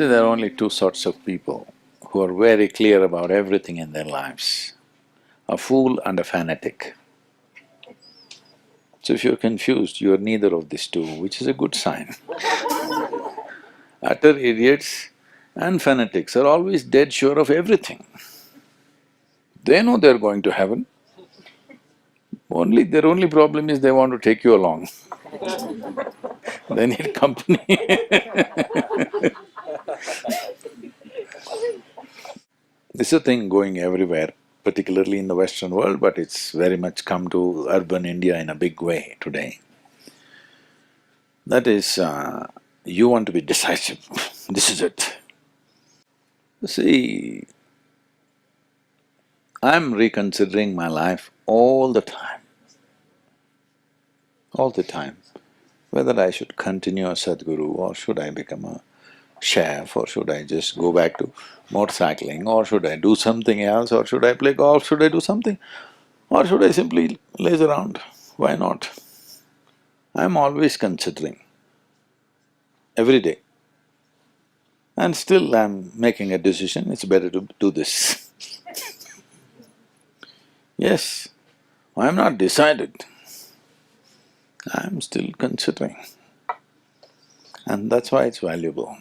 See, there are only two sorts of people who are very clear about everything in their lives, a fool and a fanatic. So if you're confused, you're neither of these two, which is a good sign. Utter idiots and fanatics are always dead sure of everything. They know they're going to heaven, their only problem is they want to take you along. They need company. This is a thing going everywhere, particularly in the Western world, but it's very much come to urban India in a big way today. That is, you want to be decisive, this is it. See, I'm reconsidering my life all the time, whether I should continue as Sadhguru or should I become a chef or should I just go back to motorcycling or should I do something else or should I play golf, should I do something or should I simply laze around, why not? I'm always considering, every day. And still I'm making a decision, it's better to do this. Yes, I'm not decided, I'm still considering. And that's why it's valuable.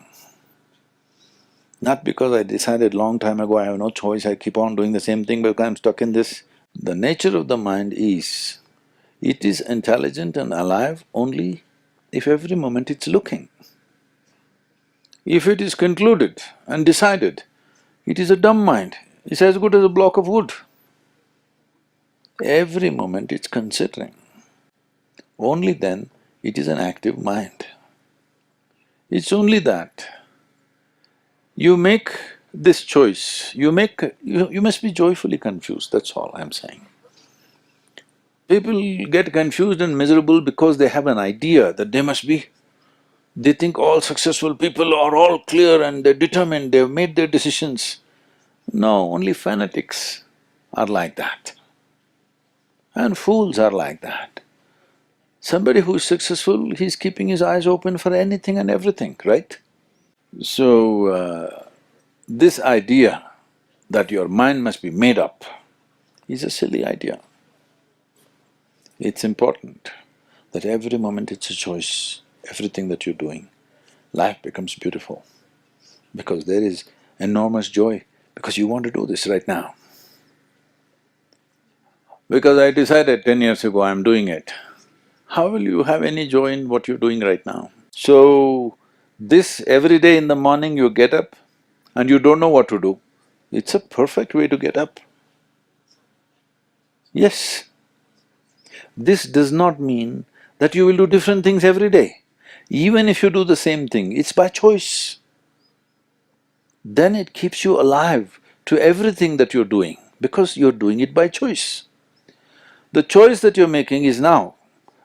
Not because I decided long time ago I have no choice, I keep on doing the same thing because I'm stuck in this. The nature of the mind is, it is intelligent and alive only if every moment it's looking. If it is concluded and decided, it is a dumb mind, it's as good as a block of wood. Every moment it's considering. Only then it is an active mind. It's only that you make this choice, you must be joyfully confused, that's all I'm saying. People get confused and miserable because they have an idea that they must be. They think all successful people are all clear and they're determined, they've made their decisions. No, only fanatics are like that. And fools are like that. Somebody who is successful, he's keeping his eyes open for anything and everything, right? So, this idea that your mind must be made up is a silly idea. It's important that every moment it's a choice, everything that you're doing, life becomes beautiful because there is enormous joy because you want to do this right now. Because I decided 10 years ago I'm doing it, how will you have any joy in what you're doing right now? So, this every day in the morning you get up and you don't know what to do, it's a perfect way to get up. Yes, this does not mean that you will do different things every day. Even if you do the same thing, it's by choice. Then it keeps you alive to everything that you're doing because you're doing it by choice. The choice that you're making is now.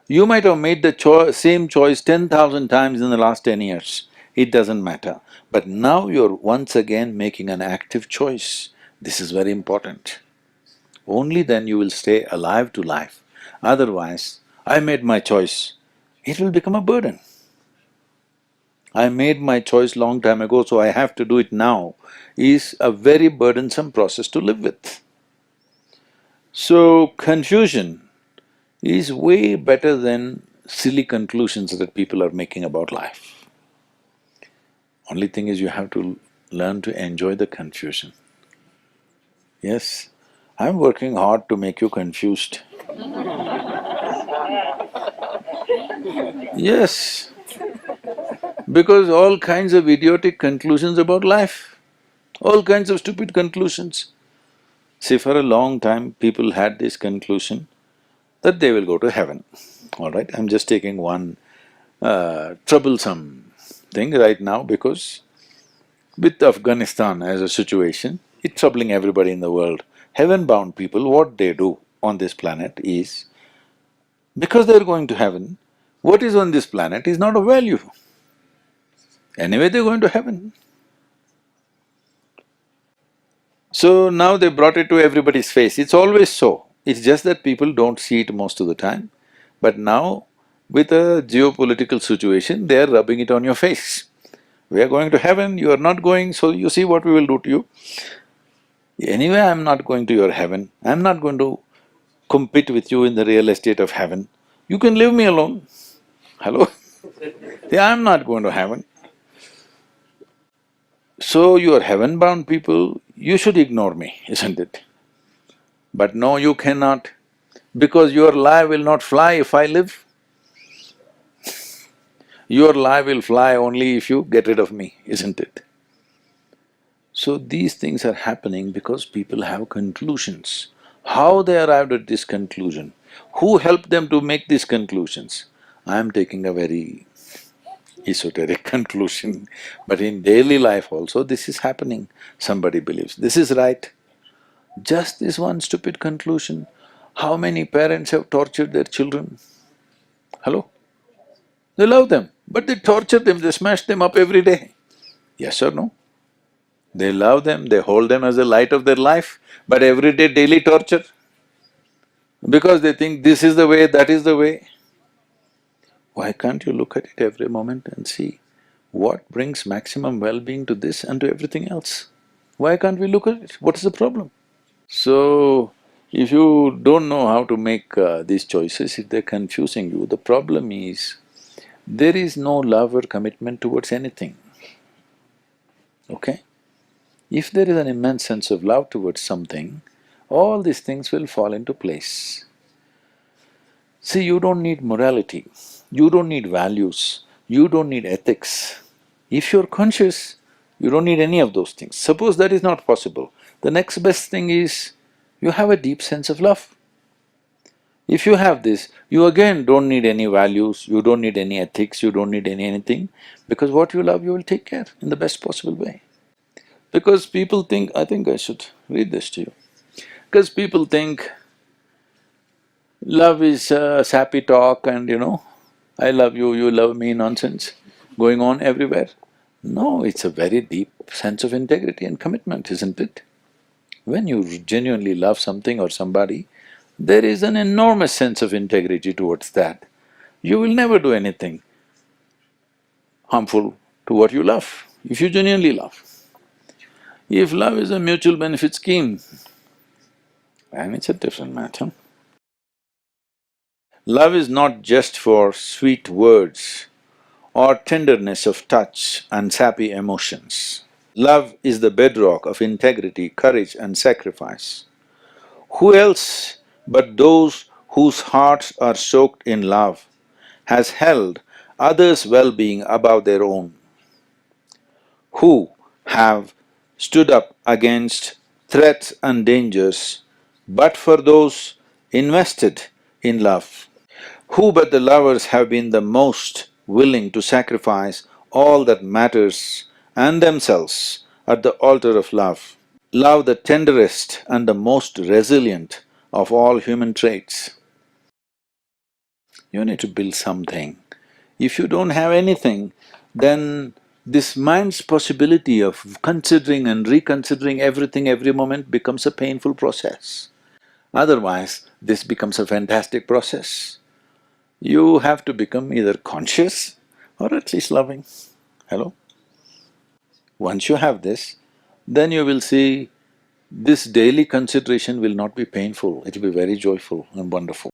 You might have made the same choice 10,000 times in the last 10 years, it doesn't matter. But now you're once again making an active choice. This is very important. Only then you will stay alive to life. Otherwise, I made my choice, it will become a burden. I made my choice long time ago, so I have to do it now, is a very burdensome process to live with. So, confusion is way better than silly conclusions that people are making about life. Only thing is you have to learn to enjoy the confusion. Yes, I'm working hard to make you confused. Yes, because all kinds of idiotic conclusions about life, all kinds of stupid conclusions. See, for a long time people had this conclusion that they will go to heaven, all right? I'm just taking one troublesome thing right now because with Afghanistan as a situation, it's troubling everybody in the world. Heaven-bound people, what they do on this planet is, because they're going to heaven, what is on this planet is not of value. Anyway, they're going to heaven. So now they brought it to everybody's face, it's always so. It's just that people don't see it most of the time. But now, with a geopolitical situation, they're rubbing it on your face. We are going to heaven, you are not going, so you see what we will do to you. Anyway, I'm not going to your heaven, I'm not going to compete with you in the real estate of heaven. You can leave me alone. Hello? Yeah, I'm not going to heaven. So you are heaven-bound people, you should ignore me, isn't it? But no, you cannot, because your lie will not fly if I live. Your lie will fly only if you get rid of me, isn't it? So these things are happening because people have conclusions. How they arrived at this conclusion? Who helped them to make these conclusions? I am taking a very esoteric conclusion, but in daily life also this is happening. Somebody believes this is right. Just this one stupid conclusion. How many parents have tortured their children? Hello? They love them, but they torture them, they smash them up every day. Yes or no? They love them, they hold them as the light of their life, but every day daily torture. Because they think this is the way, that is the way. Why can't you look at it every moment and see what brings maximum well-being to this and to everything else? Why can't we look at it? What is the problem? So, if you don't know how to make these choices, if they're confusing you, the problem is there is no love or commitment towards anything, okay? If there is an immense sense of love towards something, all these things will fall into place. See, you don't need morality, you don't need values, you don't need ethics. If you're conscious, you don't need any of those things. Suppose that is not possible, the next best thing is you have a deep sense of love. If you have this, you again don't need any values, you don't need any ethics, you don't need anything, because what you love, you will take care in the best possible way. Because people think… I think I should read this to you. Because people think love is sappy talk and I love you, you love me nonsense going on everywhere. No, it's a very deep sense of integrity and commitment, isn't it? When you genuinely love something or somebody, there is an enormous sense of integrity towards that. You will never do anything harmful to what you love, if you genuinely love. If love is a mutual benefit scheme, then it's a different matter. Love is not just for sweet words or tenderness of touch and sappy emotions. Love is the bedrock of integrity, courage and sacrifice. Who else but those whose hearts are soaked in love has held others' well-being above their own? Who have stood up against threats and dangers but for those invested in love? Who but the lovers have been the most willing to sacrifice all that matters and themselves at the altar of love? Love, the tenderest and the most resilient of all human traits. You need to build something. If you don't have anything, then this mind's possibility of considering and reconsidering everything every moment becomes a painful process. Otherwise, this becomes a fantastic process. You have to become either conscious or at least loving. Hello? Once you have this, then you will see this daily consideration will not be painful, it will be very joyful and wonderful.